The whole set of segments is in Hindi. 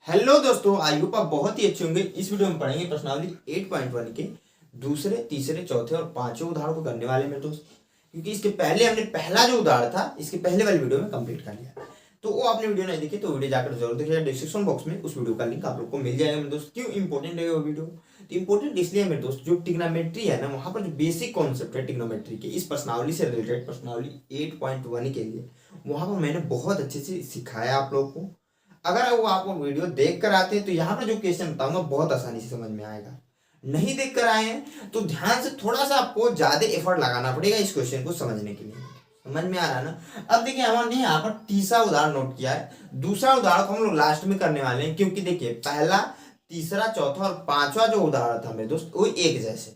हेलो दोस्तों, आई होप आप बहुत ही अच्छे होंगे। इस वीडियो में पढ़ेंगे प्रश्नावली 8.1 के दूसरे, तीसरे, चौथे और पांचवें उदाहरण को करने वाले मेरे दोस्त। क्योंकि इसके पहले हमने पहला जो उदाहरण था इसके पहले वाली वीडियो में कंप्लीट कर लिया, तो वो आपने वीडियो नहीं देखी तो वीडियो जाकर जरूर देखिएगा। डिस्क्रिप्शन बॉक्स में उस वीडियो का लिंक आप लोग को मिल जाएगा मेरे दोस्त। क्यों इंपॉर्टेंट है वो वीडियो? तो इंपॉर्टेंट इसलिए मेरे दोस्त, जो ट्रिग्नोमेट्री है ना, वहां पर जो बेसिक कॉन्सेप्ट है ट्रिग्नोमेट्री के, इस प्रश्नावली से रिलेटेड प्रश्नावली 8.1 के लिए वहां पर मैंने बहुत अच्छे से सिखाया आप लोग को। अगर वो आप वीडियो देख कर आते हैं तो यहाँ पर जो क्वेश्चन बताऊंगा बहुत आसानी से समझ में आएगा। नहीं देख कर आए हैं तो ध्यान से थोड़ा सा आपको ज्यादा एफर्ट लगाना पड़ेगा इस क्वेश्चन को समझने के लिए। समझ में आ रहा है ना? अब देखिए, हमने यहाँ पर तीसरा उदाहरण नोट किया है। दूसरा उदाहरण को हम लोग लास्ट में करने वाले हैं, क्योंकि देखिए पहला, तीसरा, चौथा और पांचवा जो उदाहरण था मेरे दोस्त वो एक जैसे थे,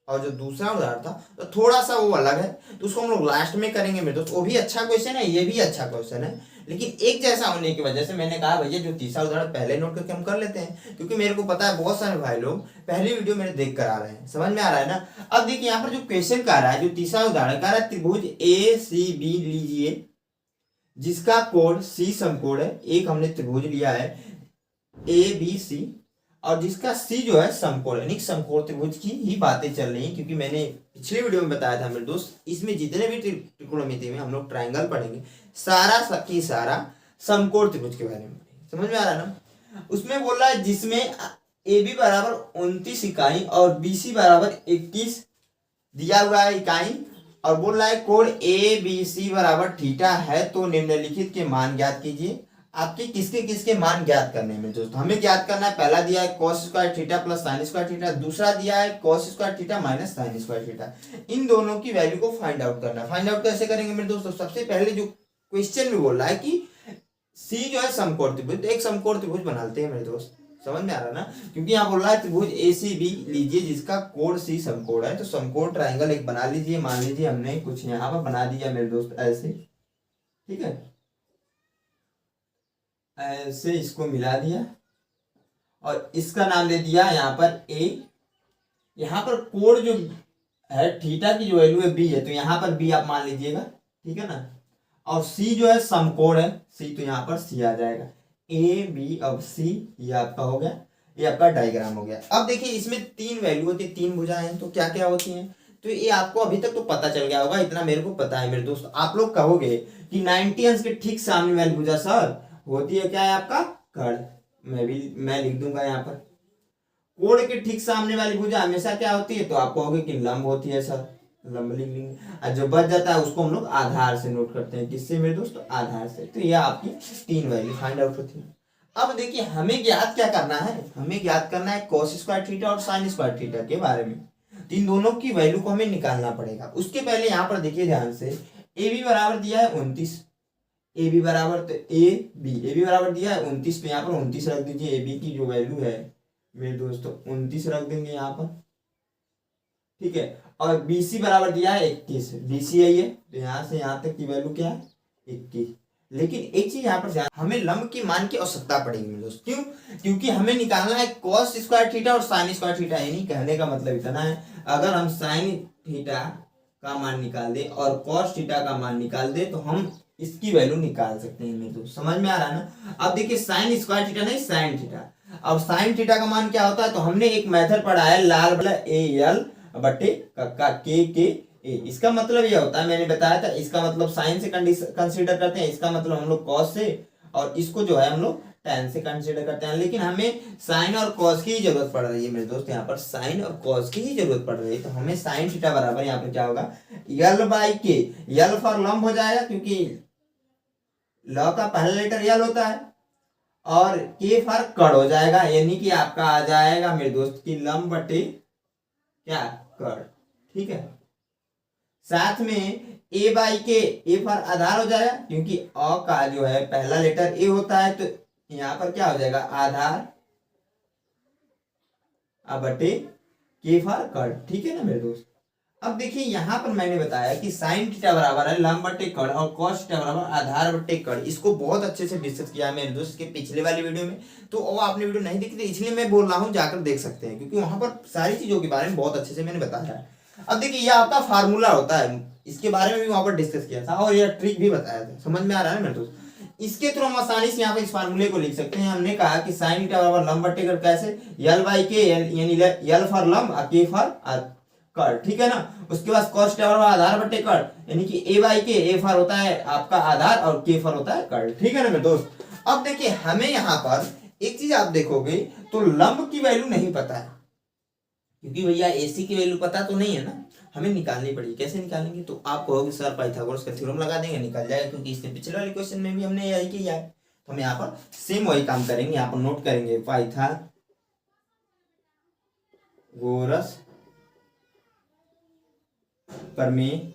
और जो दूसरा उदाहरण था तो थोड़ा सा वो अलग है, तो उसको हम लोग लास्ट में करेंगे मेरे दोस्त। वो भी अच्छा क्वेश्चन है, ये भी अच्छा क्वेश्चन है, लेकिन एक जैसा होने की वजह से मैंने कहा भैया जो तीसरा उदाहरण पहले नोट करके हम कर लेते हैं, क्योंकि मेरे को पता है बहुत सारे भाई लोग पहली वीडियो मेरे देख कर आ रहे हैं। समझ में आ रहा है ना? अब देखिए यहाँ पर जो क्वेश्चन का रहा है, जो तीसरा उदाहरण का रहा है, त्रिभुज ए सी बी लीजिए जिसका कोण सी समकोण है। एक हमने त्रिभुज लिया है ए बी सी, और जिसका सी जो है समकोण, यानी समकोण त्रिभुज की ही बातें चल रही हैं, क्योंकि मैंने पिछले वीडियो में बताया था मेरे दोस्त, इसमें जितने भी त्रिकोणमिति में हम लोग ट्रायंगल पढ़ेंगे सारा की सारा समकोण त्रिभुज के बारे में पढ़ेंगे। समझ में आ रहा है ना? उसमें बोल रहा है जिसमें ए बी बराबर 29 इकाई और बी सी बराबर 21 दिया हुआ है इकाई, और बोल रहा है कोण ए बी सी बराबर थीटा है, तो निम्नलिखित के मान ज्ञात कीजिए। आपके किसके किसके मान ज्ञात करने में दोस्तों, हमें ज्ञात करना है। पहला दिया है cos square theta plus sine square theta, दूसरा दिया है cos square theta minus sine square theta. इन दोनों की वैल्यू को फाइंड आउट करना है। फाइंड आउट कैसे करेंगे मेरे दोस्तों? सबसे पहले जो क्वेश्चन में बोल रहा है कि सी जो है समकोण त्रिभुज, तो एक समकोण त्रिभुज बनाते हैं मेरे दोस्त। समझ में आ रहा है ना? क्योंकि यहाँ बोल रहा है त्रिभुज ए सी बी लीजिए जिसका कोण सी समकोण है, तो समकोण ट्रायंगल एक बना लीजिए। मान लीजिए हमने कुछ यहाँ पर बना दिया मेरे दोस्त ऐसे, ठीक है, ऐसे इसको मिला दिया और इसका नाम दे दिया यहाँ पर ए। यहाँ पर कोण जो है थीटा की जो वैल्यू है बी है, तो यहाँ पर बी आप मान लीजिएगा, ठीक है ना। और सी जो है समकोण है सी, तो यहाँ पर सी आ जाएगा। ए बी अब सी, ये आपका हो गया, ये आपका डायग्राम हो गया। अब देखिए इसमें तीन वैल्यू होती है, तीन भुजाएं हैं, तो क्या क्या होती हैं? तो ये आपको अभी तक तो पता चल गया होगा, इतना मेरे को पता है मेरे दोस्त। आप लोग कहोगे कि 90 अंश के ठीक सामने वाली भुजा सर होती है क्या है आपका कर्ण। मैं लिख दूंगा यहाँ पर कोण के ठीक सामने वाली भुजा हमेशा क्या होती है, तो आप कहोगे कि लंब होती है सर, लंब लिख लेंगे। और जो बच जाता है उसको हम लोग आधार से नोट करते हैं। किससे मेरे दोस्त? आधार से। तो ये आपकी तीन वैल्यू फाइंड आउट होती है। अब देखिए हमें ज्ञात क्या करना है, हमें ज्ञात करना है कॉस स्क्वायर थीटा और साइन स्क्वायर थीटा के बारे में। इन दोनों की वैल्यू को हमें निकालना पड़ेगा। उसके पहले यहाँ पर देखिए ध्यान से, ए बी बराबर दिया है 29, ए बी बराबर तो ए बी बराबर दिया है 29, तो यहाँ पर 29 रख दीजिए। ए बी की जो वैल्यू है मेरे दोस्तों 29 रख देंगे यहाँ पर, ठीक है। और बी सी बराबर दिया है 21, बी सी है ये, तो यहाँ से यहाँ तक की वैल्यू क्या है 21। लेकिन एक चीज यहाँ पर ध्यान, हमें लंब की मान की आवश्यकता पड़ेगी मेरे दोस्त। क्यों? क्योंकि हमें निकालना है कॉस स्क्वायर थीटा और साइन स्क्वायर थीटा। यानी कहने का मतलब इतना है, अगर हम साइन थीटा का मान निकाल दे और कॉस थीटा का मान निकाल दे तो हम इसकी वैल्यू निकाल सकते हैं मेरे दोस्त। समझ में आ रहा है ना? अब देखिए साइन स्क्वायर थीटा नहीं, साइन थीटा। अब साइन थीटा का मान क्या होता है, तो हमने एक मेथड पढ़ा है लाल वाला ए एल बटे कक्का के ए। इसका मतलब यह होता है, मैंने बताया था, इसका मतलब साइन से कंसीडर करते हैं, इसका मतलब हम लोग कॉस से, और इसको जो है हम लोग tan से कंसीडर करते हैं। लेकिन हमें साइन और कॉस की ही जरूरत पड़ रही है मेरे दोस्त, यहाँ पर साइन और कॉस की ही जरूरत पड़ रही है। तो हमें साइन थीटा बराबर यहाँ पर क्या होगा, यल बाई के। यल फॉर लंब हो जाएगा, क्योंकि ल का पहला लेटर यल होता है, और के फॉर कड़ हो जाएगा, यानी कि आपका आ जाएगा मेरे दोस्त की लंब बटे क्या कड़, ठीक है। साथ में ए बाई के, ए फॉर आधार हो जाएगा, क्योंकि अ का जो है पहला लेटर ए होता है, तो यहाँ पर क्या हो जाएगा आधार बटे के फॉर कड़, ठीक है ना मेरे दोस्त। अब देखिए यहाँ पर मैंने बताया कि साइन थीटा बराबर है लंब बटे कड़ और कॉस थीटा बराबर आधार बटे कड़। इसको बहुत अच्छे से डिस्कस किया है मेरे दोस्त के पिछले वाली वीडियो में, तो वो आपने वीडियो नहीं देखी थी, इसलिए मैं बोल रहा हूँ जाकर देख सकते हैं, क्योंकि वहां पर सारी चीजों के बारे में बहुत अच्छे से मैंने बताया है। अब देखिए यह आपका फार्मूला होता है, इसके बारे में भी वहां पर डिस्कस किया था और यह ट्रिक भी बताया था। समझ में आ रहा है मेरे दोस्त? इसके थ्रू हम आसानी से यहाँ पे इस फार्मूले को लिख सकते हैं। हमने कहा कि साइन थीटा बराबर लंब बटे कड़, कैसे, यल बाई के, यानी यल फॉर लंब और के फॉर कड़, ठीक है ना। उसके बाद कॉस थीटा बराबर आधार बटे कड़, यानी कि ए बाई के, ए फॉर होता है आपका आधार और के फॉर होता है कड़, ठीक है ना मेरे दोस्त। अब देखिए हमें यहाँ पर एक चीज आप देखोगे तो लंब की वैल्यू नहीं पता है, क्योंकि भैया एसी की वैल्यू पता तो नहीं है ना, हमें निकालनी पड़ेगी। कैसे निकालेंगे, तो आप कहोगे सर पाइथागोरस का थ्योरम लगा देंगे, निकल जाएगा, क्योंकि इसके पिछले वाले क्वेश्चन में भी हमने यही किया है। तो हम यहाँ पर सेम वही काम करेंगे, यहाँ पर नोट करेंगे पाइथागोरस प्रमेय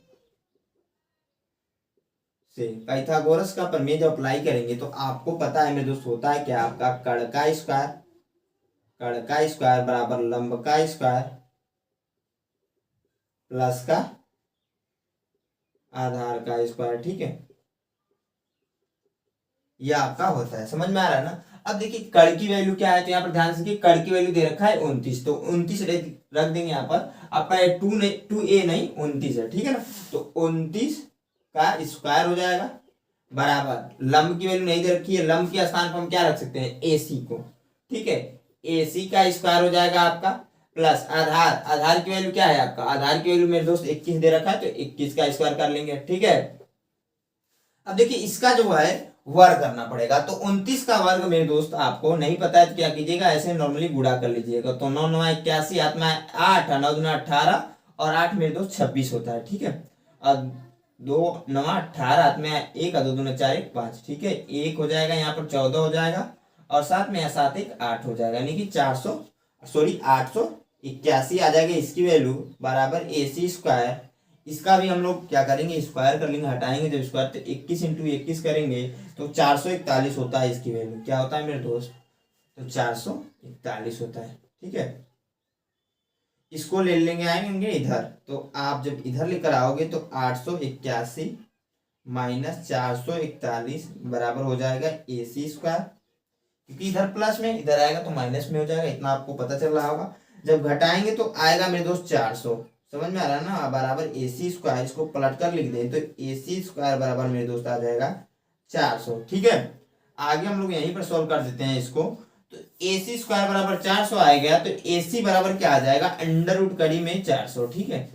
से, पाइथागोरस का प्रमेय जब अप्लाई करेंगे तो आपको पता है मेरे दोस्त होता है क्या, आपका कड़ का स्क्वायर बराबर लंब का स्क्वायर प्लस का आधार का स्क्वायर, ठीक है, यह आपका होता है। समझ में आ रहा है ना। अब देखिए कड़ की वैल्यू क्या है, तो यहाँ पर ध्यान से देखिए कड़ की वैल्यू दे रखा है 29, तो 29 रख देंगे यहाँ पर, आपका 2a नहीं 29 है, ठीक है ना। तो 29 का स्क्वायर हो जाएगा बराबर, लंब की वैल्यू नहीं दे रखी है, लंब के स्थान पर हम क्या रख सकते हैं, AC को, ठीक है, AC का स्क्वायर हो जाएगा आपका प्लस आधार की वैल्यू क्या है आपका, आधार की वैल्यू मेरे दोस्त 21 दे रखा है, तो 21 का स्क्वायर कर लेंगे, ठीक है। अब देखिए इसका जो है वर्ग करना पड़ेगा, तो 29 का वर्ग मेरे दोस्त आपको नहीं पता है तो क्या कीजिएगा, ऐसे नॉर्मली गुणा कर लीजिएगा। तो 9 9 81, 8 में 8, 9 2 18 और 8 मेरे दोस्त 26 होता है, ठीक है। और 2 9 18, 8 में 1 2 2 4 1 5, ठीक है, 1 हो जाएगा यहाँ पर 14 हो जाएगा, और 7 में 7 1 8 हो जाएगा, यानी कि 881 आ जाएगा इसकी वैल्यू बराबर AC स्क्वायर। इसका भी हम लोग क्या करेंगे, स्क्वायर कर लेंगे, हटाएंगे जब स्क्वायर, तो 21 इंटू 21 करेंगे तो 441 होता है इसकी वैल्यू, क्या होता है मेरे दोस्त, तो 441 होता है, ठीक है। इसको ले लेंगे, आएंगे इधर, तो आप जब इधर लेकर आओगे तो 881 माइनस 441 बराबर हो जाएगा AC स्क्वायर, क्योंकि इधर प्लस में, इधर आएगा तो माइनस में हो जाएगा, इतना आपको पता चल रहा होगा। जब घटाएंगे तो आएगा मेरे दोस्त 400, समझ में आ रहा है ना, बराबर AC स्क्वायर, इसको पलट कर लिख दें तो AC स्क्वायर बराबर मेरे दोस्त आ जाएगा 400, ठीक है। आगे हम लोग यहीं पर सॉल्व कर देते हैं इसको, तो AC स्क्वायर बराबर 400 आएगा, तो AC बराबर क्या आ जाएगा, अंडर रूट कड़ी में 400, ठीक है,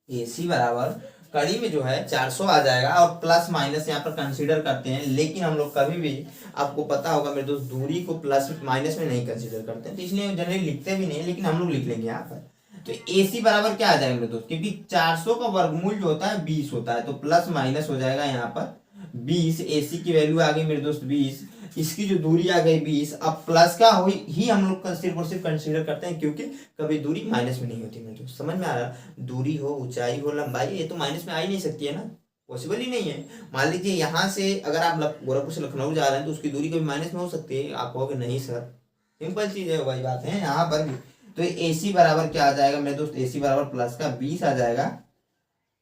AC बराबर कड़ी में जो है 400 आ जाएगा, और प्लस माइनस यहाँ पर कंसीडर करते हैं, लेकिन हम लोग कभी भी, आपको पता होगा मेरे दोस्त, दूरी को प्लस माइनस में नहीं कंसीडर करते हैं, तो इसलिए जनरली लिखते भी नहीं, लेकिन हम लोग लिख लेंगे यहाँ पर। तो AC बराबर क्या आ जाएगा मेरे दोस्त, क्योंकि 400 का वर्गमूल जो होता है 20 होता है, तो प्लस माइनस हो जाएगा यहाँ पर 20, AC की वैल्यू आ गई मेरे दोस्त 20, इसकी जो दूरी आ गई 20, अब प्लस का ही हम लोग सिर्फ और सिर्फ कंसीडर करते हैं, क्योंकि कभी दूरी माइनस में नहीं होती मेरे दोस्त, समझ में आ रहा है। दूरी हो, ऊंचाई हो, लंबाई, ये तो माइनस में आ ही नहीं सकती है ना, पॉसिबल ही नहीं है। मान लीजिए यहाँ से अगर आप गोरखपुर से लखनऊ जा रहे हैं तो उसकी दूरी कभी माइनस में हो सकती है, आप कहोगे नहीं सर, सिंपल चीज है, वही बात है यहाँ पर भी। तो AC बराबर क्या आ जाएगा मेरे दोस्त, AC बराबर प्लस का 20 आ जाएगा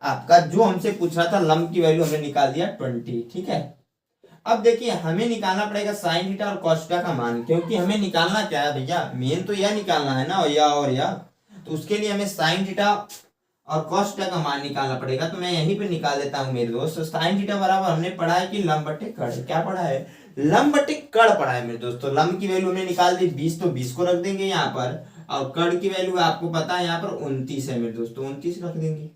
आपका, जो हमसे पूछ रहा था लंब की वैल्यू हमने निकाल दिया 20, ठीक है। अब देखिए हमें निकालना पड़ेगा साइन थीटा और कॉस थीटा का मान, क्योंकि हमें निकालना क्या है भैया, मेन तो यह निकालना है ना, और यह, तो उसके लिए हमें साइन थीटा और कॉस थीटा का मान निकालना पड़ेगा। तो मैं यहीं पे निकाल देता हूँ मेरे दोस्त। साइन थीटा बराबर हमने पढ़ा है कि लंब बटे कड़, क्या पढ़ा है, लंब बटे कड़ पढ़ा है मेरे दोस्तों। लंब की वैल्यू हमने निकाल दी 20, तो 20 को रख देंगे यहाँ पर, और कड़ की वैल्यू आपको पता है यहाँ पर 29 है मेरे दोस्तों, 29 रख देंगे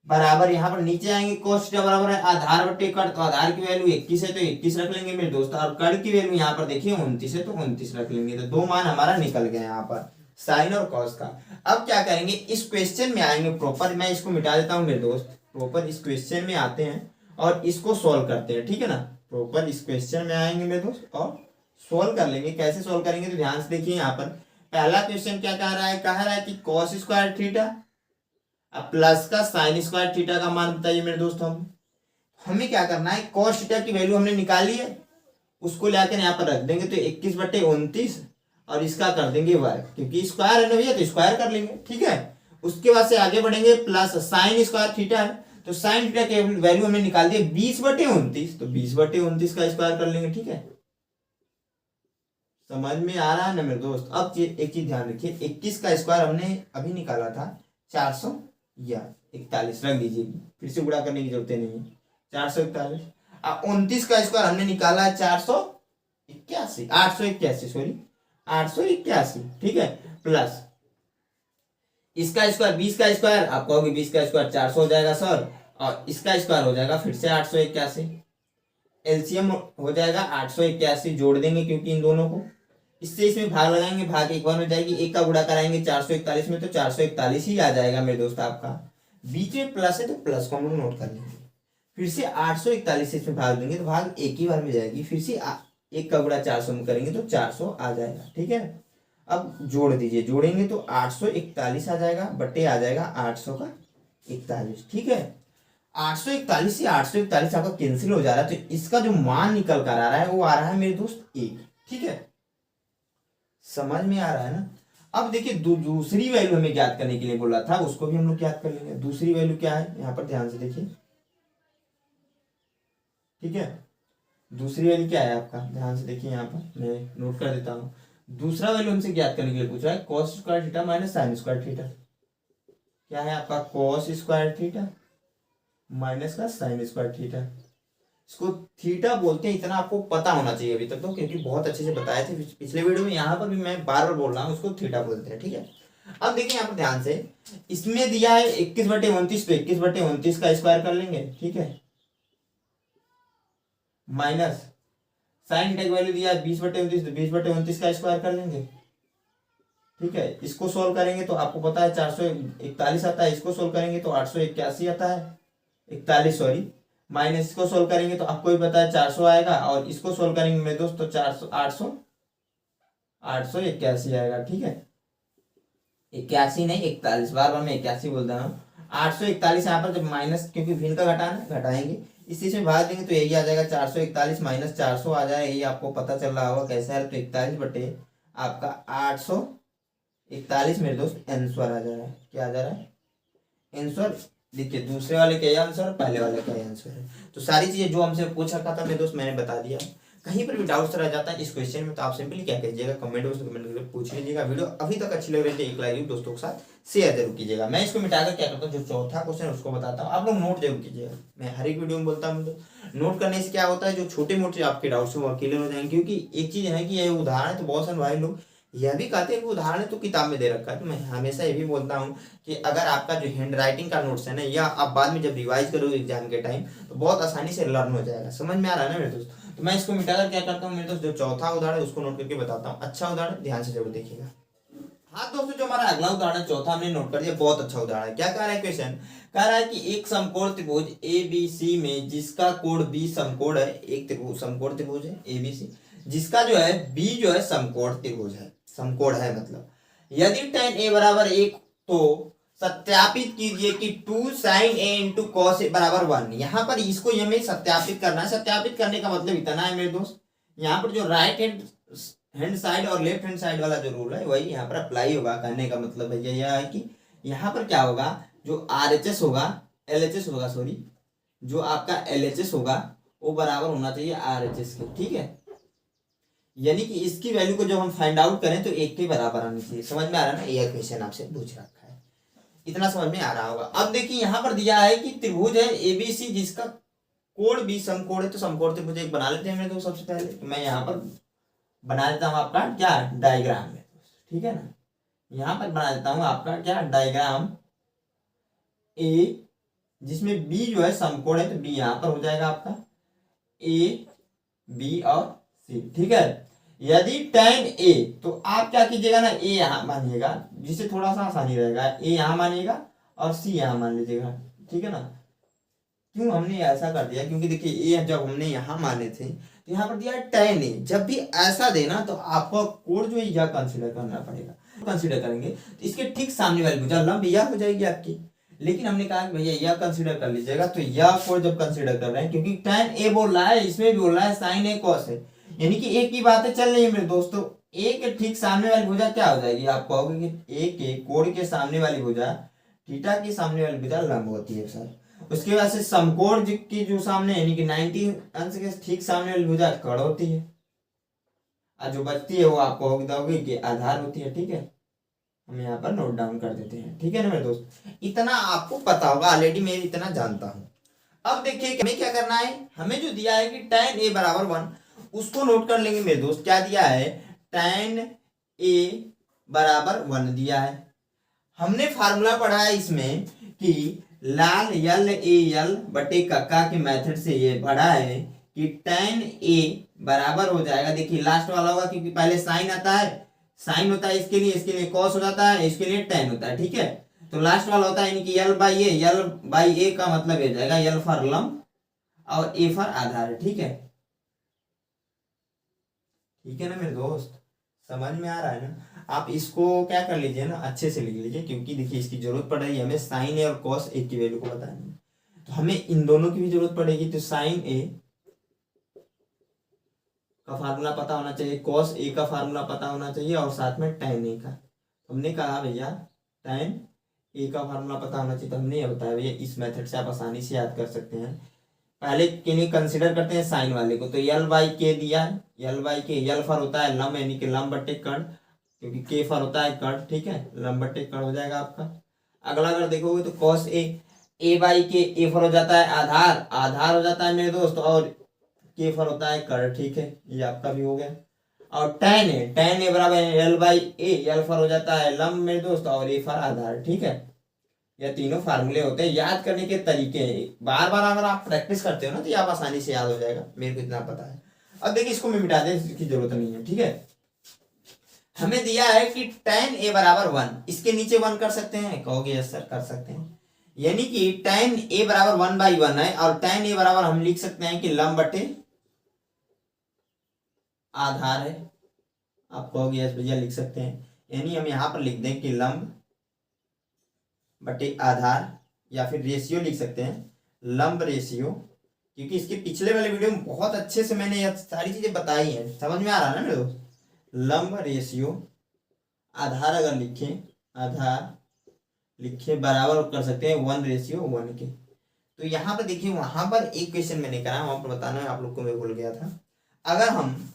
बराबर। यहाँ पर नीचे आएंगे cos थीटा बराबर है आधार बटे कड़, तो आधार की वैल्यू 21 है तो 21 रख लेंगे मेरे दोस्त, और कड़ की वैल्यू यहाँ पर देखिए 29 है तो 29 रख लेंगे। तो दो मान हमारा निकल गया यहाँ पर साइन और कॉस का। अब क्या करेंगे, इस क्वेश्चन में आएंगे प्रॉपर, मैं इसको मिटा देता हूँ मेरे दोस्त, प्रॉपर इस क्वेश्चन में आते हैं और इसको सोल्व करते हैं, ठीक है ना। प्रॉपर इस क्वेश्चन में आएंगे मेरे दोस्त और सोल्व कर लेंगे। कैसे सोल्व करेंगे, तो ध्यान से देखिए यहाँ पर पहला क्वेश्चन क्या कह रहा है कि कॉस स्क्वायर थीटा अब प्लस का साइन स्क्वायर थीटा का मान बताइए मेरे दोस्त। हमें क्या करना है, कॉस थीटा की वैल्यू हमने निकाली है, उसको लेकर यहाँ पर रख देंगे, तो 21/29 और इसका कर देंगे वर्ग, क्योंकि स्क्वायर है ना भैया, तो स्क्वायर कर लेंगे, ठीक है। उसके बाद से आगे बढ़ेंगे, प्लस साइन स्क्वायर थीटा है, तो साइन थीटा की वैल्यू हमने निकाल दी 20/29, तो 20/29 का स्क्वायर कर लेंगे, ठीक है। समझ में आ रहा है ना मेरे दोस्त। अब एक चीज ध्यान रखिए, 21 का स्क्वायर हमने अभी निकाला था 441 रख दीजिए, फिर से गुणा करने की जरूरत नहीं है, 441। 29 का स्क्वायर हमने निकाला है 481, 881 सॉरी 881, ठीक है, प्लस इसका स्क्वायर 20 का स्क्वायर, आप कहोगे 20 का स्क्वायर 400 हो जाएगा सर, और इसका स्क्वायर हो जाएगा फिर से 881, एलसीएम हो जाएगा 881, जोड़ देंगे क्योंकि इन दोनों को, इससे इसमें भाग लगाएंगे, भाग एक बार हो जाएगी, एक का गुणा कराएंगे 441 में तो 441 ही आ जाएगा मेरे दोस्त आपका, बीच में प्लस है तो प्लस को हम लोग नोट कर लेंगे, फिर से 841 से इसमें भाग देंगे तो भाग एक ही बार में जाएगी, फिर से एक का गुणा 400 में करेंगे तो 400 आ जाएगा, ठीक है। अब जोड़ दीजिए, जोड़ेंगे तो 841 आ जाएगा, बटे आ जाएगा 800 का 41, ठीक है। 841 से 841 आपका कैंसिल हो जा रहा है, तो इसका जो मान निकल कर आ रहा है वो आ रहा है मेरे दोस्त 1, ठीक है, समझ में आ रहा है ना। अब देखिए दूसरी वैल्यू हमें ज्ञात करने के लिए बोला था, उसको भी हम लोग ज्ञात कर लेंगे। दूसरी वैल्यू क्या है, यहाँ पर ध्यान से देखिए, ठीक है, दूसरी वैल्यू क्या है आपका, ध्यान से देखिए, यहाँ पर मैं नोट कर देता हूँ। दूसरा वैल्यू हमसे ज्ञात करने के लिए पूछ रहा है cos square theta minus sine square theta. क्या है आपका cos स्क्वायर थीटा माइनस का साइन स्क्वायर थीटा। इसको थीटा बोलते हैं, इतना आपको पता होना चाहिए अभी तक तो, क्योंकि बहुत अच्छे से बताए थे पिछले वीडियो में, यहाँ पर भी मैं बार बार बोल रहा हूँ, उसको थीटा बोलते हैं, ठीक है। अब देखिए यहाँ पर ध्यान से, इसमें दिया है 21/29, तो 21/29 का स्क्वायर कर लेंगे, ठीक है, माइनस साइन थीटा की वैल्यू दिया है 20/29, तो 20/29 का स्क्वायर कर लेंगे, ठीक है। इसको सोल्व करेंगे तो आपको पता है 441 आता है, इसको सोल्व करेंगे तो 881 आता है, 41 सॉरी, माइनस इसको सोल्व करेंगे तो आपको भी पता है 400 आएगा, और इसको सोल्व करेंगे मेरे दोस्त तो 400 881 आएगा, ठीक है, 81 नहीं 41, बार बार मैं 81 बोलता हूँ, 841 यहाँ पर जब माइनस, क्योंकि भिन्न का घटाना घटाएंगे, इस चीज में भाग देंगे तो यही आ जाएगा 441 माइनस 400 आ जाएगा, यही आपको पता चल रहा होगा कैसा है, तो 41 बटे आपका 841 मेरे दोस्त आंसर आ जा रहा है। क्या आ जा रहा है, आंसर। देखिए दूसरे वाले का आंसर, पहले वाले का आंसर है, तो सारी चीजें जो हमसे पूछ रखा था मेरे दोस्त मैंने बता दिया। कहीं पर भी डाउट्स रह जाता है इस क्वेश्चन में तो आप सिंपली क्या कीजिएगा, कमेंट बॉक्स में कमेंट करके पूछ लीजिएगा। वीडियो अभी तक अच्छी लग रही है एक लाइक दोस्तों के साथ शेयर जरूर कीजिएगा। मैं इसको मिटाकर क्या करता हूँ, जो चौथा क्वेश्चन है उसको बताता हूँ, आप लोग नोट जरूर कीजिएगा। मैं हर एक वीडियो में बोलता हूँ, नोट करने से क्या होता है, जो छोटे मोटे आपके डाउट्स हैं वो क्लियर हो जाएंगे। क्योंकि एक चीज है कि ये उदाहरण है, तो बहुत सारे भाई लोग यह भी कहते हैं कि उदाहरण तो किताब में दे रखा है, तो मैं हमेशा ये भी बोलता हूँ कि अगर आपका जो हैंड राइटिंग का नोट्स है ना, या आप बाद में जब रिवाइज करोगे एग्जाम के टाइम तो बहुत आसानी से लर्न हो जाएगा। समझ में आ रहा है ना मेरे दोस्त। तो मैं इसको मिटाकर क्या करता हूँ मेरे दोस्त, जो चौथा उदाहरण है उसको नोट करके बताता हूँ। अच्छा उदाहरण ध्यान से जरूर देखिएगा। हाँ दोस्तों, जो हमारा अगला उदाहरण चौथा हमने नोट कर दिया, बहुत अच्छा उदाहरण है। क्या कह रहा है क्वेश्चन, कह रहा है कि एक समकोण त्रिभुज ABC में जिसका कोण B समकोण है, एक त्रिभुज समकोण त्रिभुज है ABC, जिसका जो है B जो है समकोण त्रिभुज है, समकोण है मतलब, यदि tan A बराबर 1 तो सत्यापित कीजिए कि 2 sin A into cos A बराबर 1। यहाँ पर इसको ये में सत्यापित करना है। सत्यापित करने का मतलब इतना है मेरे दोस्त, यहाँ पर जो राइट हैंड साइड और लेफ्ट हैंड साइड वाला जो रूल है वही यहाँ पर अप्लाई होगा। कहने का मतलब भैया यह है कि यहाँ पर क्या होगा, जो RHS होगा, LHS होगा सॉरी, जो आपका LHS होगा वो बराबर होना चाहिए RHS के, ठीक है। यानी कि इसकी वैल्यू को जब हम फाइंड आउट करें तो 1 के बराबर आनी चाहिए। समझ में आ रहा है ना, यह क्वेश्चन आपसे पूछ रखा है, इतना समझ में आ रहा होगा। अब देखिए यहाँ पर दिया है कि त्रिभुज है ABC जिसका कोण B समकोण है, तो समकोण त्रिभुज एक बना लेते हैं मेरे दोस्त। सबसे पहले तो मैं यहाँ पर बना देता हूँ आपका क्या डायग्राम में, ठीक है ना। यहाँ पर बना देता हूँ आपका क्या डायग्राम A, जिसमें B जो है समकोण है, तो B यहाँ पर हो जाएगा आपका A B और C, ठीक है। यदि tan A, तो आप क्या कीजिएगा ना, A यहाँ मानिएगा, जिससे थोड़ा सा आसानी रहेगा, A यहाँ मानिएगा और C यहाँ मान लीजिएगा, ठीक है ना। क्यों हमने ऐसा कर दिया, क्योंकि देखिए A जब हमने यहाँ माने थे तो यहाँ पर दिया tan A, जब भी ऐसा देना तो आपको कोण जो है यह कंसीडर करना पड़ेगा। कंसीडर करेंगे तो इसके ठीक सामने वाली भुजा लंब यह हो जाएगी आपकी, लेकिन हमने कहा कि भैया यह कंसीडर कर लीजिएगा। तो यह कोण जब कंसीडर कर रहे हैं, क्योंकि tan A बोल रहा है, इसमें भी बोल रहा है sin A cos है, यानी कि एक ही बातें चल रही है मेरे दोस्तों। A के ठीक सामने वाली भुजा क्या हो जाएगी, आप कहोगे कि A के कोण के सामने वाली भुजा थीटा की सामने वाली भुजा लंब होती है सर। उसके बाद से समकोण की जो सामने यानी कि 90 अंश के ठीक सामने वाली भुजा कड़ होती है, और जो बचती है वो आप कहोगे कि आधार होती है, ठीक है। हम यहाँ पर नोट डाउन कर देते हैं, ठीक है ना मेरे दोस्त। इतना आपको पता होगा ऑलरेडी, मैं इतना जानता हूँ। अब देखिए हमें क्या करना है, हमें जो दिया है कि tan a बराबर 1, उसको नोट कर लेंगे मेरे दोस्त। क्या दिया है, tan a बराबर 1 दिया है। हमने फार्मूला पढ़ा है इसमें कि लाल यल ए यल बटे कक्का के मेथड से ये पढ़ा है कि tan a बराबर हो जाएगा, देखिए लास्ट वाला होगा क्योंकि पहले साइन आता है, साइन होता है इसके लिए कॉस हो जाता है, इसके लिए tan होता है, ठीक है। तो लास्ट वाला होता है यानी कि यल बाई ए का मतलब ये जाएगा यल फॉर लंब और ए फॉर आधार, ठीक है। ठीक है ना मेरे दोस्त, समझ में आ रहा है ना। आप इसको क्या कर लीजिए ना, अच्छे से लिख लीजिए, क्योंकि देखिए इसकी जरूरत पड़ रही है हमें साइन ए और कॉस ए की वैल्यू को बतानी है, तो हमें इन दोनों की भी जरूरत पड़ेगी। तो साइन ए का फार्मूला पता होना चाहिए, कॉस ए का फार्मूला पता होना चाहिए और साथ में tan ए का। हमने कहा भैया tan ए का फार्मूला पता होना चाहिए, तो हमने ये बताया भैया इस मेथड से आप आसानी से याद कर सकते हैं। पहले के लिए कंसिडर करते हैं साइन वाले को, तो यल बाई के दिया है, यल बाई के, यल फॉर होता है लंब यानी कि लंब बटे कर्ण, क्योंकि के फॉर होता है कर्ण, ठीक है, लंब बटे कर्ण हो जाएगा आपका। अगला अगर देखोगे तो कॉस ए बाई के, ए फॉर हो जाता है आधार, आधार हो जाता है मेरे दोस्त, और के फॉर होता है कर्ण, ठीक है, ये आपका भी हो गया। और tan ए बराबर यल बाई ए, यल फॉर हो जाता है लंब मेरे दोस्त और ए फॉर आधार, ठीक है। यह तीनों फार्मूले होते हैं, याद करने के तरीके हैं, बार बार अगर आप प्रैक्टिस करते हो ना तो ये आप आसानी से याद हो जाएगा, मेरे को इतना पता है। अब देखिए इसको मैं मिटा दें, इसकी जरूरत नहीं है, ठीक है। हमें दिया है कि tan a बराबर 1, इसके नीचे 1 कर सकते हैं, कहोगे यस सर कर सकते हैं, यानी कि tan a बराबर 1/1 है, और tan a बराबर हम लिख सकते हैं कि लंब बटे आधार है। आप कहोगे यस भैया लिख सकते हैं, यानी हम यहाँ पर लिख दें कि लंब बटे आधार, या फिर रेशियो लिख सकते हैं, लंब रेशियो, क्योंकि इसके पिछले वाले वीडियो में बहुत अच्छे से मैंने यह सारी चीजें बताई हैं, समझ में आ रहा है ना मेरे दोस्त। लंब रेशियो आधार अगर लिखें, आधार लिखे बराबर कर सकते हैं 1:1 के। तो यहाँ पर देखिए वहां पर एक क्वेश्चन मैंने करा, वहां पर बताना है आप लोग को, मैं भूल गया था। अगर हम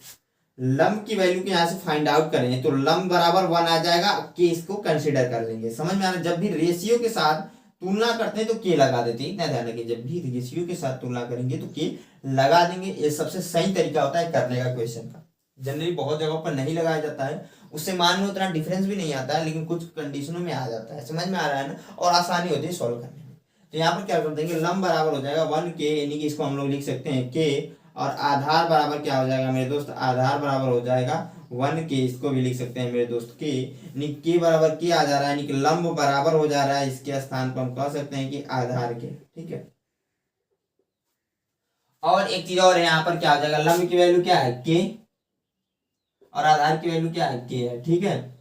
लंब की वैल्यू को यहाँ से फाइंड आउट करें तो लंब बराबर 1 आ जाएगा, के इसको कंसिडर कर लेंगे, समझ में आ रहा है। जब भी रेशियो के साथ तुलना करते हैं तो के लगा देते हैं, इतना ध्यान रखिए, जब भी रेशियो के साथ तुलना करेंगे तो के लगा देंगे, ये सबसे सही तरीका होता है करने का क्वेश्चन का। जनरली बहुत जगहों पर नहीं लगाया जाता है, उससे मान में उतना डिफरेंस भी नहीं आता है, लेकिन कुछ कंडीशनों में आ जाता है, समझ में आ रहा है ना, और आसानी होती है सॉल्व करने में। तो यहाँ पर क्या कर देंगे, लंब बराबर हो जाएगा 1k, यानी कि इसको हम लोग लिख सकते हैं k, और आधार बराबर क्या हो जाएगा मेरे दोस्त, आधार बराबर हो जाएगा 1k, इसको भी लिख सकते हैं मेरे दोस्त k, यानी k बराबर k आ जा रहा है, यानी कि लंब बराबर हो जा रहा है, इसके स्थान पर हम कह सकते हैं कि आधार के, ठीक है। और एक चीज और है, यहाँ पर क्या हो जाएगा, लंब की वैल्यू क्या है k, और आधार की वैल्यू क्या है k है, ठीक है।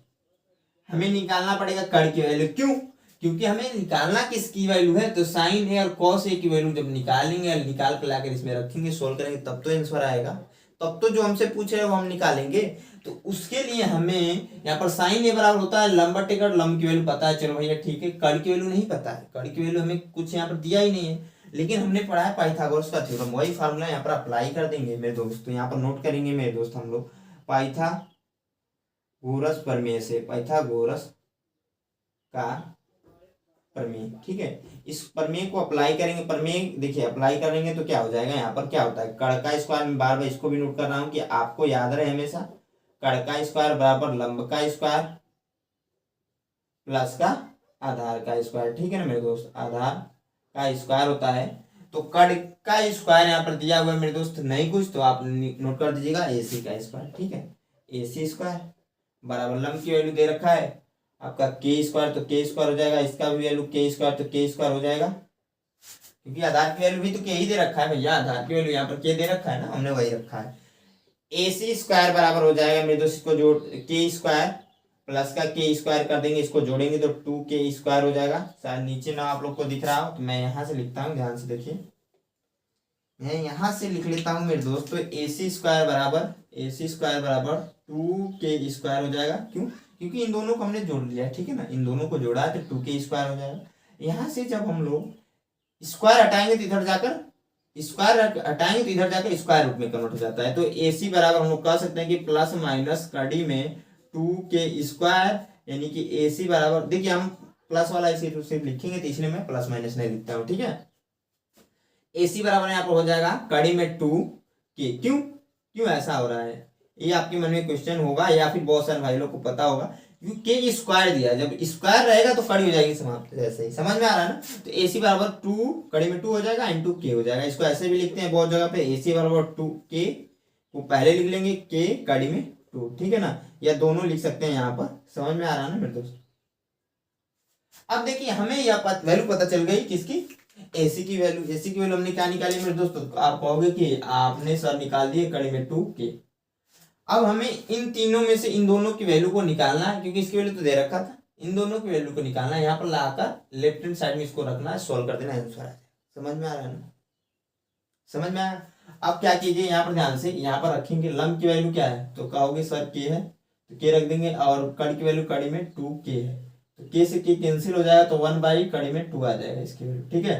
हमें निकालना पड़ेगा कर्ण की वैल्यू, क्यों, क्योंकि हमें निकालना किसकी वैल्यू है, तो साइन ए और कॉस ए की वैल्यू जब निकालेंगे, निकाल कर लाकर इसमें रखेंगे, सोल्व करेंगे, तब तो आंसर आएगा, तब तो जो हमसे पूछे है वो हम निकालेंगे। तो उसके लिए हमें यहाँ पर साइन ए बराबर होता है लंब बटे कर्ण, लंब की वैल्यू पता है, चलो भैया ठीक है, कर्ण की वैल्यू नहीं पता है, कर्ण की वैल्यू हमें कुछ यहाँ पर दिया ही नहीं है, लेकिन हमने पढ़ा है पाइथागोरस का थ्योरम, वही फार्मूला यहाँ पर अप्लाई कर देंगे मेरे दोस्त। तो यहाँ पर नोट करेंगे मेरे दोस्त हम लोग पाइथागोरस प्रमेय से, पाइथागोरस का प्रमेय, ठीक है। इस प्रमेय को अप्लाई करेंगे, प्रमेय देखिए अप्लाई करेंगे तो क्या हो जाएगा, यहाँ पर क्या होता है, कर्ण का स्क्वायर, में बार बार इसको भी नोट कर रहा हूं कि आपको याद रहे हमेशा, कर्ण का स्क्वायर बराबर लंब का स्क्वायर प्लस का आधार का स्क्वायर, ठीक है ना मेरे दोस्त, आधार का स्क्वायर होता है। तो कर्ण का स्क्वायर यहाँ पर दिया हुआ है मेरे दोस्त, नहीं कुछ तो आप नोट कर दीजिएगा, AC का स्क्वायर, ठीक है, AC स्क्वायर बराबर लंब की वैल्यू दे रखा है आपका के स्क्वायर, तो के स्क्वायर हो जाएगा, इसका भी वैल्यू के स्क्वायर, तो के स्क्वायर हो जाएगा, क्योंकि आधार की वैल्यू भी तो के ही दे रखा है भैया, आधार की वैल्यू यहाँ पर के दे रखा है ना, हमने वही रखा है। AC स्क्वायर बराबर हो जाएगा मेरे दोस्त, इसको जोड़ के स्क्वायर प्लस का के स्क्वायर कर देंगे, इसको जोड़ेंगे तो 2k स्क्वायर हो जाएगा, शायद नीचे ना आप लोग को दिख रहा हो, तो मैं यहाँ से लिखता हूँ, ध्यान से देखिए, मैं यहाँ से लिख लेता हूँ मेरे दोस्त, तो AC स्क्वायर बराबर 2k स्क्वायर हो जाएगा, क्यों, क्योंकि इन दोनों को हमने जोड़ लिया है, ठीक है ना, इन दोनों को जोड़ा है तो 2k स्क्वायर हो जाएगा। यहाँ से जब हम लोग स्क्वायर हटाएंगे तो इधर जाकर स्क्वायर रूट में कन्वर्ट हो जाता है, तो AC बराबर हम लोग कह सकते हैं कि प्लस माइनस कड़ी में 2k स्क्वायर, यानी कि AC बराबर, देखिए हम प्लस वाला इसे सिर्फ लिखेंगे तो इसलिए मैं प्लस माइनस नहीं लिखता हूँ, ठीक है। AC बराबर यहाँ पर हो जाएगा कड़ी में 2K। क्यों क्यों ऐसा हो रहा है, ये आपके मन में क्वेश्चन होगा या फिर बहुत सारे भाई लोग को पता होगा, क्योंकि के स्क्वायर दिया, जब स्क्वायर रहेगा तो कड़ी हो जाएगी समाप्त। ऐसे ही समझ में आ रहा है ना। तो AC बराबर 2 कड़ी में 2 हो जाएगा इंटू के हो जाएगा। इसको ऐसे भी लिखते हैं बहुत जगह पे, AC बराबर 2K को पहले लिख लेंगे, के कड़ी में 2, ठीक है ना, या दोनों लिख सकते हैं यहाँ पर। समझ में आ रहा है ना मेरे दोस्त। अब देखिए हमें यह वैल्यू पता चल गई किसकी, AC की वैल्यू। AC की वैल्यू हमने क्या निकाली मेरे दोस्तों, आप कहोगे कि आपने सर निकाल दिए कड़ी में 2K। अब हमें इन तीनों में से इन दोनों की वैल्यू को निकालना है, क्योंकि इसकी वैल्यू तो दे रखा था, इन दोनों की वैल्यू को निकालना है, यहाँ पर लाकर लेफ्ट हैंड साइड में इसको रखना है, सोल्व कर देना, आंसर आ जाए। समझ में आ रहा है ना, समझ में आया। अब क्या कीजिए यहाँ पर ध्यान से, यहाँ पर रखेंगे लंब की वैल्यू क्या है, तो कहोगे सर के है, तो के रख देंगे, और कड़ की वैल्यू कड़ी में 2K है, तो के से के कैंसिल हो जाएगा, तो 1 कड़ी में 2 आ जाएगा इसकी वैल्यू, ठीक है।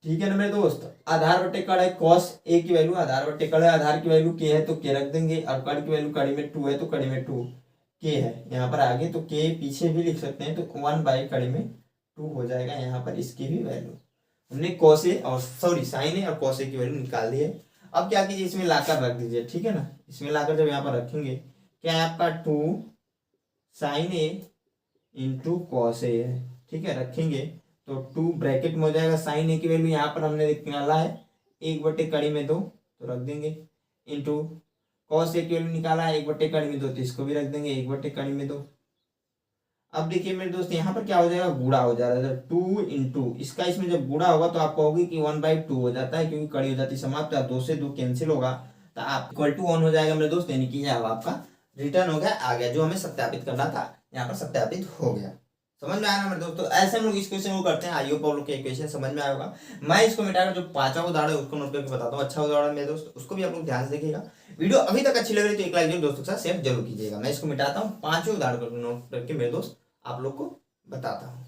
ठीक है ना मेरे दोस्त। आधार बट्टे कड़ है cos A की वैल्यू, आधार बट्टे कड़ है, आधार की वैल्यू k है तो k रख देंगे, और कड़ की वैल्यू कड़ी में 2 है तो कड़ी में 2 k है यहाँ पर आगे, तो k पीछे भी लिख सकते हैं, तो 1 कड़ी में 2 हो जाएगा यहाँ पर इसकी भी वैल्यू। हमने cos A और सॉरी sin A और cos A की वैल्यू निकाल दी है। अब क्या कीजिए, इसमें लाकर रख दीजिए, ठीक है ना। इसमें लाकर जब यहाँ पर रखेंगे, क्या है आपका 2 sin A into cos A है, ठीक है, रखेंगे तो 2 ब्रैकेट में हो जाएगा, साइन ए की वैल्यू यहाँ पर हमने निकाला है 1 कड़ी में 2 तो रख देंगे, इंटू कॉस ए की वैल्यू निकाला है 1 कड़ी में 2 तो इसको भी रख देंगे 1 कड़ी में 2। अब देखिए मेरे दोस्त यहाँ पर क्या हो जाएगा, गुणा हो जा रहा है, 2 इंटू इसका इसमें जब गुणा होगा तो आप कहोगे कि 1/2 हो जाता है, क्योंकि कड़ी हो जाती है समाप्त, तो 2 से 2 कैंसिल होगा, तो आप इक्वल टू 1 हो जाएगा मेरे दोस्त, यानी कि यह आपका रिटर्न हो गया, आ गया, जो हमें सत्यापित करना था यहाँ पर सत्यापित हो गया। समझ में आया ना मेरे दोस्तों। ऐसे हम लोग इस क्वेश्चन को करते हैं, आई होप आप लोग के इक्वेशन समझ में आया होगा। मैं इसको मिटाकर जो 5वां उदाहरण है उसको नोट करके बताता हूँ, अच्छा उदाहरण मेरे दोस्त, उसको भी आप लोग ध्यान से देखिएगा। वीडियो अभी तक अच्छी लग रही है तो एक लाइक दोस्तों के साथ शेयर जरूर कीजिएगा। मैं इसको मिटाता हूँ, 5वें उदाहरण को नोट करके मेरे दोस्त आप लोग को बताता हूँ।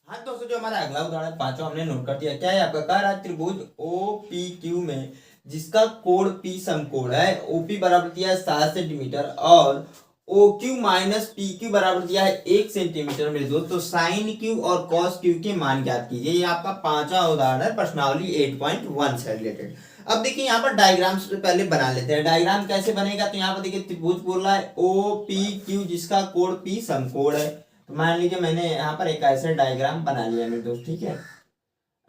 हाँ दोस्तों, जो हमारा अगला उदाहरण 5वां हमने नोट कर दिया, क्या है आपका, कह रहा है त्रिभुज OPQ में जिसका कोण P समकोण है, OP बराबर दिया है 7 सेंटीमीटर और OQ माइनस PQ बराबर दिया है 1 सेंटीमीटर मेरे दोस्त, तो साइन Q और कॉस Q के मान ज्ञात कीजिए। ये आपका 5वां उदाहरण है प्रश्नावली 8.1 से रिलेटेड। अब देखिए यहाँ पर डायग्राम से पहले बना लेते हैं। डायग्राम कैसे बनेगा, तो यहाँ पर देखिए त्रिभुज बोल रहा है OPQ जिसका कोण P समकोण है, तो मान लीजिए मैंने यहाँ पर एक ऐसा डायग्राम बना लिया मेरे दोस्त, ठीक है,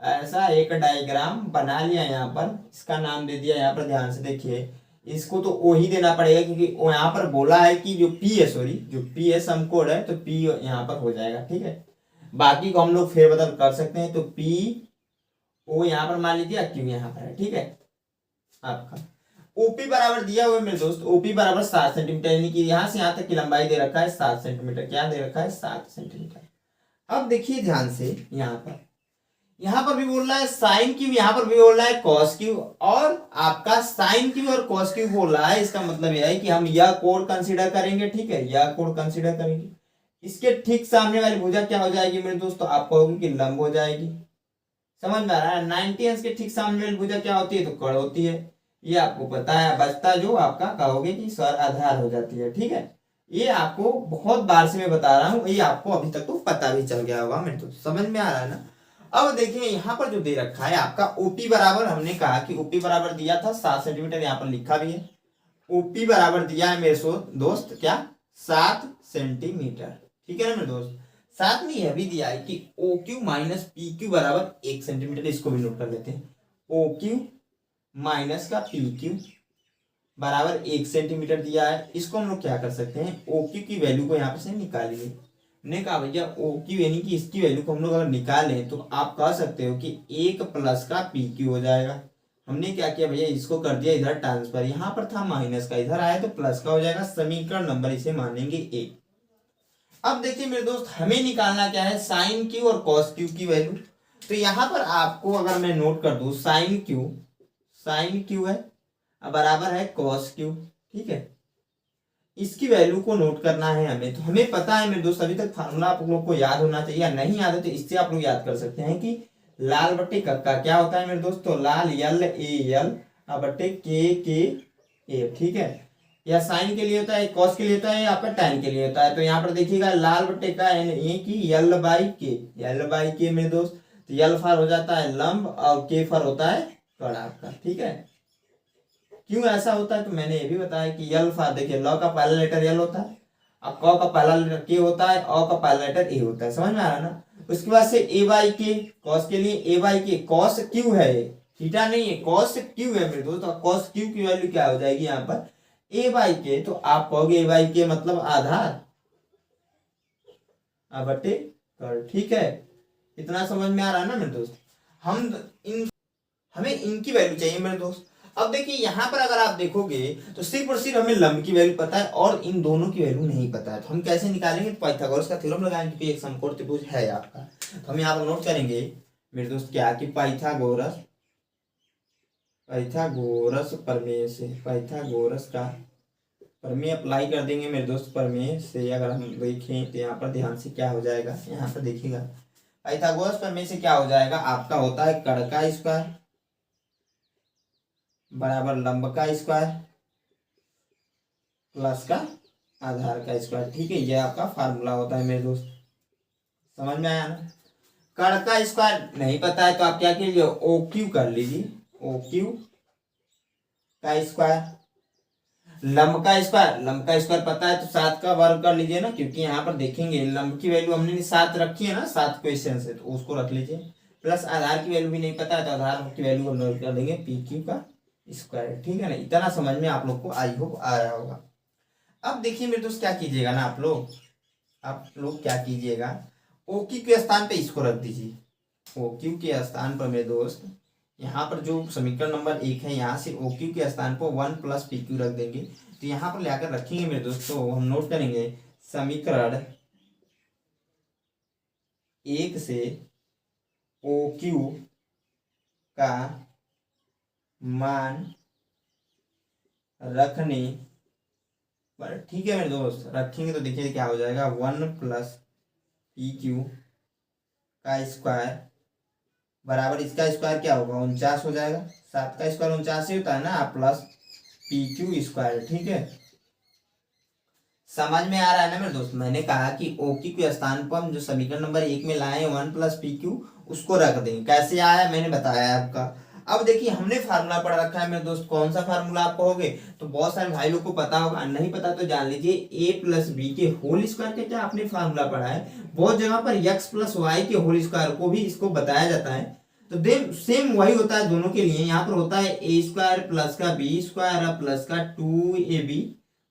ऐसा एक डायग्राम बना लिया यहाँ पर, इसका नाम दे दिया यहाँ पर, ध्यान से देखिए, इसको तो ओ ही देना पड़ेगा क्योंकि वो यहाँ पर बोला है कि जो P है, सॉरी जो P है समकोण है, तो P यहाँ पर हो जाएगा, ठीक है। बाकी को हम लोग फेरबदल कर सकते हैं, तो P O यहाँ पर मान लीजिए, Q यहाँ पर है, ठीक है। आपका OP बराबर दिया हुआ है मेरे दोस्त, OP बराबर 7 सेंटीमीटर, यानी कि यहाँ से यहाँ तक की लंबाई दे रखा है 7 सेंटीमीटर, क्या दे रखा है 7 सेंटीमीटर। अब देखिए ध्यान से, यहाँ पर भी बोल रहा है साइन क्यू, यहाँ पर भी बोल रहा है कॉस क्यू, और आपका साइन क्यू और कॉस क्यू बोल रहा है। इसका मतलब यह है कि हम यह कोण कंसीडर करेंगे, ठीक है, यह कोण कंसीडर करेंगे। इसके ठीक सामने वाली भुजा क्या हो जाएगी मेरे दोस्तों, आप कहोगे कि लंब हो जाएगी। समझ में आ रहा है, 90 अंश के ठीक सामने वाली भुजा क्या होती है, तो कड़ होती है, ये आपको पता है। बचता जो आपका कहोगे कि सर आधार हो जाती है, ठीक है। ये आपको बहुत बार से मैं बता रहा हूँ, ये आपको अभी तक तो पता भी चल गया होगा मेरे दोस्त, समझ में आ रहा है ना। अब देखिए यहाँ पर जो दे रखा है आपका OP बराबर, हमने कहा कि OP बराबर दिया था 7 सेंटीमीटर, यहाँ पर लिखा भी है OP बराबर दिया है मेरे दोस्त क्या 7 सेंटीमीटर, ठीक है ना मेरे दोस्त। साथ में यह भी दिया है कि OQ माइनस PQ बराबर 1 सेंटीमीटर, इसको भी नोट कर लेते हैं। OQ माइनस का PQ बराबर 1 सेंटीमीटर दिया है, इसको हम लोग क्या कर सकते हैं, OQ की वैल्यू को यहाँ पर से निकालिए। ने कहा भैया OQ यानी कि इसकी वैल्यू को हम लोग अगर निकालें तो आप कह सकते हो कि 1 प्लस का PQ हो जाएगा। हमने क्या किया भैया, इसको कर दिया इधर ट्रांसफर, यहाँ पर था माइनस का, इधर आया तो प्लस का हो जाएगा, समीकरण नंबर इसे मानेंगे 1। अब देखिए मेरे दोस्त, हमें निकालना क्या है, साइन Q और कॉस Q की वैल्यू। तो यहाँ पर आपको अगर मैं नोट कर दूं, साइन Q है बराबर है कॉस Q, ठीक है। इसकी वैल्यू को नोट करना है हमें, तो हमें पता है मेरे दोस्त, अभी तक फार्मूला आप लोग को याद होना चाहिए, या नहीं याद है तो इससे आप लोग याद कर सकते हैं कि लाल बट्टे कक्का क्या होता है मेरे दोस्त, तो लाल LAL बट्टे KA, ठीक है। या साइन के लिए होता है, कॉस के लिए होता है, या आपका टैन के लिए होता है। तो यहाँ पर देखिएगा लाल बट्टे का NA की L/K मेरे दोस्त, तो यल फॉर हो जाता है लंब और के फॉर होता है कड़ आपका, ठीक है। क्यों ऐसा होता है तो मैंने ये भी बताया कि यल फॉर, देखिए ल का पहला लेटर यल होता है, अब क का पहला लेटर के होता है, अ का पहला लेटर ए होता है, समझ में आ रहा है ना। उसके बाद से ए बाई के, कॉस के लिए ए बाई के, कॉस क्यू है, थीटा नहीं है, कॉस क्यू है मेरे दोस्त। तो कॉस क्यू की वैल्यू क्या हो जाएगी यहाँ पर ए बाई के, तो आप कहोगे ए बाई के मतलब आधार बटे कर, ठीक है। इतना समझ में आ रहा है ना मेरे दोस्त। हमें इनकी वैल्यू चाहिए मेरे दोस्त। अब देखिए यहाँ पर अगर आप देखोगे तो सिर्फ और सिर्फ हमें लंब की वैल्यू पता है और इन दोनों की वैल्यू नहीं पता है, तो हम कैसे निकालेंगे, पाइथागोरस का थ्योरम लगाएंगे, क्योंकि एक समकोण त्रिभुज है आपका। तो हम यहाँ पर नोट करेंगे मेरे दोस्त क्या कि पाइथागोरस प्रमेय से, पाइथागोरस का प्रमेय अप्लाई कर देंगे मेरे दोस्त। प्रमेय से अगर हम देखें तो यहाँ पर ध्यान से क्या हो जाएगा, यहाँ पर देखिएगा पाइथागोरस प्रमेय से क्या हो जाएगा, आपका होता है कड़ का स्क्वायर बराबर लंब का स्क्वायर प्लस का आधार का स्क्वायर, ठीक है। ये आपका फार्मूला होता है मेरे दोस्त, समझ में आया ना। कड़ का स्क्वायर नहीं पता है तो आप क्या कीजिए, ओ क्यू कर लीजिए, ओ क्यू का स्क्वायर, लंब का स्क्वायर पता है तो 7 का वर्ग कर लीजिए ना, क्योंकि यहाँ पर देखेंगे लंब की वैल्यू हमने 7 रखी है ना, 7 क्वेश्चन से, तो उसको रख लीजिए। प्लस आधार की वैल्यू भी नहीं पता है तो आधार की वैल्यू हम नोट कर देंगे पी क्यू का स्क्वायर, ठीक है ना। इतना समझ में आप लोग को आई होप आया होगा। अब देखिए मेरे दोस्त क्या कीजिएगा ना, आप लोग क्या कीजिएगा, ओ क्यू के स्थान पे इसको रख दीजिए, ओ क्यू के स्थान पर मेरे दोस्त यहाँ पर जो समीकरण नंबर 1 है, यहाँ से ओ क्यू के स्थान पर 1 प्लस पी क्यू रख देंगे। तो यहाँ पर लाकर रखेंगे मेरे दोस्त, तो हम नोट करेंगे समीकरण 1 से ओ क्यू का मान रखने पर, ठीक है मेरे दोस्त, रखेंगे तो देखिए क्या हो जाएगा, 1 प्लस पी क्यू का स्क्वायर बराबर इसका स्क्वायर क्या होगा 49 हो जाएगा, 7 का स्क्वायर 49 ही होता है ना, प्लस पी क्यू स्क्वायर, ठीक है। समझ में आ रहा है ना मेरे दोस्त। मैंने कहा कि ओ क्यू के स्थान पर हम जो समीकरण नंबर 1 में लाए 1 प्लस पी क्यू उसको रख देंगे। कैसे आया मैंने बताया आपका। अब देखिए हमने फार्मूला पढ़ रखा है मेरे दोस्त, कौन सा फार्मूला आप कहोगे, तो बहुत सारे भाई लोग को पता होगा, नहीं पता तो जान लीजिए ए प्लस बी के होल स्क्वायर का क्या आपने फार्मूला पढ़ा है। बहुत जगह पर एक्स प्लस वाई के होल स्क्वायर को भी इसको बताया जाता है, तो देन सेम वही होता है दोनों के लिए। यहाँ पर होता है ए स्क्वायर प्लस का बी स्क्वायर प्लस का 2ab।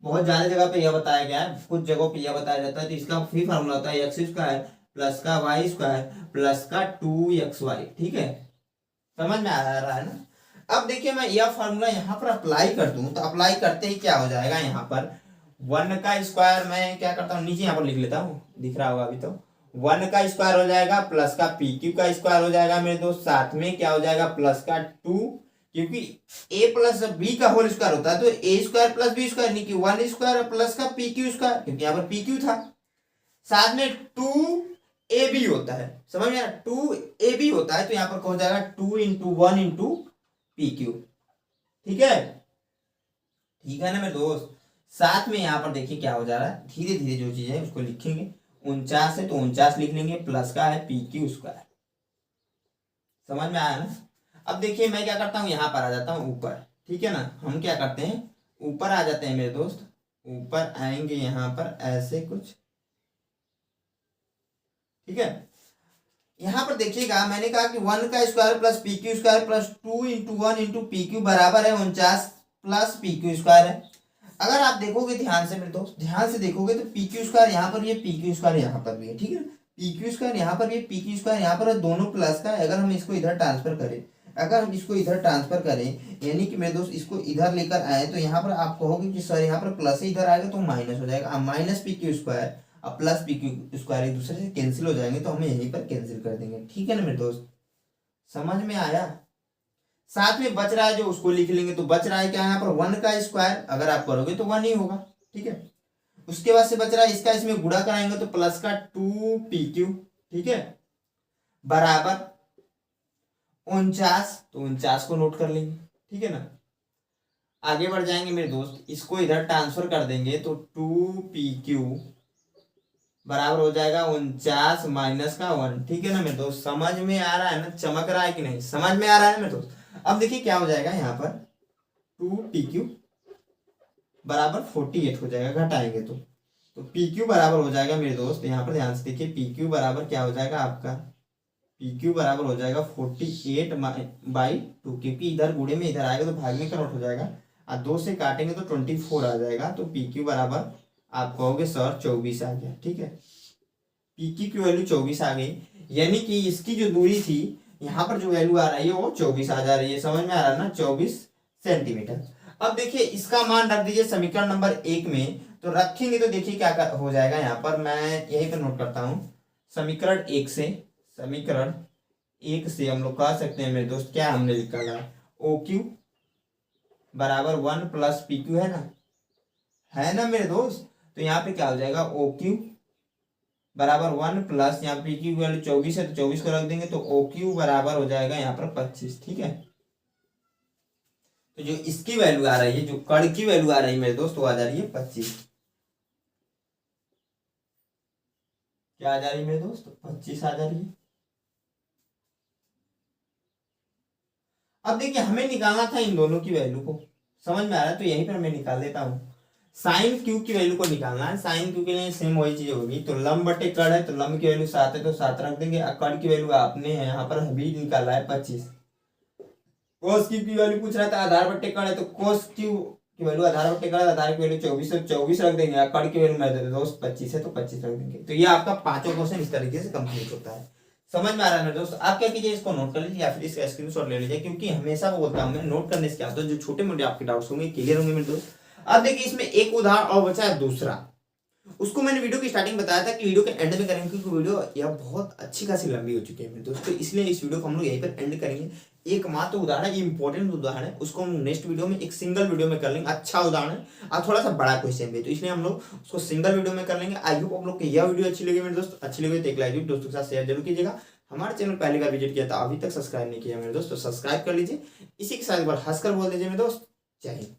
बहुत ज्यादा जगह पे यह बताया गया है, कुछ जगहों पे यह बताया जाता है, तो इसका फिर फार्मूला होता है एक्स स्क्वायर प्लस का वाई स्क्वायर प्लस का 2xy, ठीक है। समझ में आ रहा है ना। अब देखिए मैं यह फार्मूला यहाँ पर अप्लाई कर दूं तो अप्लाई करते ही क्या हो जाएगा, यहाँ पर 1 का स्क्वायर मैं क्या करता हूँ नीचे यहाँ पर लिख लेता हूँ, दिख रहा होगा अभी, तो 1 का स्क्वायर हो जाएगा प्लस का पी क्यू का स्क्वायर हो जाएगा मेरे दोस्त, साथ में क्या हो जाएगा प्लस का 2, क्योंकि a प्लस बी का होल स्क्वायर होता है तो ए स्क्वायर प्लस बी स्क्वायर, नहीं कि 1 स्क्वायर प्लस का पी क्यू स्क्वायर, क्योंकि यहाँ पर पी क्यू था, साथ में 2ab होता है, समझ में 2ab होता है, तो यहाँ पर हो जाएगा 2 इंटू 1 इंटू पी क्यू, ठीक है। ठीक है ना मेरे दोस्त। साथ में यहाँ पर देखिए क्या हो जा रहा है, धीरे धीरे जो चीज है उसको लिखेंगे। 49 है तो 49 लिख लेंगे, प्लस का है पी क्यू स्क्वायर, समझ में आया ना। अब देखिए मैं क्या करता हूँ, यहाँ पर आ जाता हूँ ऊपर, ठीक है ना। हम क्या करते हैं ऊपर आ जाते हैं मेरे दोस्त, ऊपर आएंगे यहाँ पर ऐसे कुछ, ठीक है। यहाँ पर देखिएगा मैंने कहा कि 1 का square plus P Q square plus 2 into 1 into P Q बराबर है 49 प्लस पी क्यू स्क्वायर है। अगर आप देखोगे ध्यान से मेरे दोस्त, ध्यान से देखोगे तो पी क्यू स्क्वायर यहाँ पर भी है, पी क्यू स्क्वायर यहाँ पर भी है, ठीक है। पी क्यू स्क्वायर यहाँ पर भी, पी क्यू स्क्वायर यहाँ पर, दोनों प्लस का है। अगर हम इसको इधर ट्रांसफर करें, अगर हम इसको इधर ट्रांसफर करें यानी कि मेरे दोस्त इसको इधर लेकर आए, तो यहाँ पर आप कहोगे कि सर यहाँ पर प्लस इधर आएगा तो माइनस हो जाएगा, माइनस पी क्यू स्क्वायर अब प्लस पी क्यू स्क्वायर एक दूसरे से कैंसिल हो जाएंगे, तो हमें यहीं पर कैंसिल कर देंगे, ठीक है ना मेरे दोस्त। समझ में आया। साथ में बच रहा है जो उसको लिख लेंगे, तो बच रहा है क्या यहाँ पर 1 का स्क्वायर, अगर आप करोगे तो 1 ही होगा, ठीक है। उसके बाद से बच रहा है इसका, इसमें गुणा कराएंगे तो प्लस का 2pq, ठीक है, बराबर 49, तो 49 को नोट कर लेंगे, ठीक है ना। आगे बढ़ जाएंगे मेरे दोस्त, इसको इधर ट्रांसफर कर देंगे तो 2pq बराबर हो जाएगा 49 माइनस का 1। ठीक है ना मेरे दोस्त, समझ में आ रहा है ना, चमक रहा है कि नहीं, समझ में आ रहा है मेरे दोस्त। अब देखिए क्या हो जाएगा यहाँ पर 2pq बराबर 48 हो जाएगा, घटाएंगे तो pq बराबर हो जाएगा मेरे दोस्त, यहाँ पर ध्यान से देखिए pq बराबर क्या हो जाएगा आपका, pq बराबर हो जाएगा 48/2, क्योंकि इधर गुणे में इधर आएगा तो भाग में कन्वर्ट हो जाएगा, और 2 से काटेंगे तो 24 आ जाएगा। तो pq बराबर आप कहोगे सर 24 आ गया। ठीक है, pq की वैल्यू 24 आ गई, यानी कि इसकी जो दूरी थी यहाँ पर जो वैल्यू आ रही है वो 24 आ जा रही है। समझ में आ रहा है ना, 24 सेंटीमीटर। अब देखिए इसका मान रख दीजिए समीकरण नंबर 1 में, तो रखेंगे तो देखिए क्या हो जाएगा। यहाँ पर मैं यही पर नोट करता हूँ, समीकरण 1 से हम लोग कह सकते हैं मेरे दोस्त, क्या हमने निकाला ओ क्यू बराबर 1 प्लस पी क्यू, है ना मेरे दोस्त। तो यहाँ पे क्या हो जाएगा ओ क्यू बराबर 1 प्लस, यहाँ पी क्यू की वैल्यू 24 है तो 24 को रख देंगे, तो ओ क्यू बराबर हो जाएगा यहाँ पर 25। ठीक है, तो जो इसकी वैल्यू आ रही है, जो कण की वैल्यू आ रही है मेरे दोस्त, वो आ जा रही है 25। क्या आ जा रही है मेरे दोस्त, 25 आ जा रही है। अब देखिए हमें निकालना था इन दोनों की वैल्यू को, समझ में आ रहा है, तो यहीं पर मैं निकाल देता हूँ। साइन क्यू की वैल्यू को निकालना है, साइन क्यू के लिए सेम वही चीज होगी। तो लंब बटे कण है, तो लंब की वैल्यू 7 है तो 7 रख देंगे, और कण की वैल्यू आपने यहाँ पर अभी निकाला है 25। कोस क्यू की वैल्यू पूछ रहा था, आधार बट्टे कण है तो कोस क्यू की वैल्यू आधार बट्टे कण है, आधार की वैल्यू 24 है, 24 रख देंगे, और कण की वैल्यू मेरे दोस्त 25 है तो 25 रख देंगे। तो ये आपका पांचों क्वेश्चन इस तरीके से कंप्लीट होता है। समझ में आ रहा है मेरे दोस्त। आप क्या कीजिए, इसको नोट कर लीजिए या फिर इसका स्क्रीनशॉट ले लीजिए, क्योंकि हमेशा बोलता हूँ मैं, नोट करने से क्या होता है, जो छोटे मोटे आपके डाउट्स होंगे क्लियर होंगे मेरे दोस्त। अब देखिए इसमें एक उदाहरण और बचा है दूसरा, उसको मैंने वीडियो की स्टार्टिंग बताया था कि वीडियो के एंड में करेंगे, क्योंकि वीडियो यह बहुत अच्छी खासी लंबी हो चुकी है मेरे दोस्तों, इसलिए इस वीडियो को हम लोग यहीं पर एंड करेंगे। एक मात्र उदाहरण, इंपॉर्टेंट उदाहरण है, उसको हम नेक्स्ट वीडियो में एक सिंगल वीडियो में कर लेंगे। अच्छा उदाहरण है और थोड़ा सा बड़ा क्वेश्चन भी, तो इसलिए हम लोग उसको सिंगल वीडियो में कर लेंगे। आई होप आप लोग को यह वीडियो अच्छी लगी मेरे दोस्त, अच्छी लगी तो एक लाइक दोस्तों के साथ शेयर जरूर कीजिएगा। हमारे चैनल पहली बार विजिट किया था, अभी तक सब्सक्राइब नहीं किया मेरे दोस्त, तो सब्सक्राइब कर लीजिए। इसी के साथ एक बार हंसकर बोल दीजिए मेरे दोस्त, जय हिंद।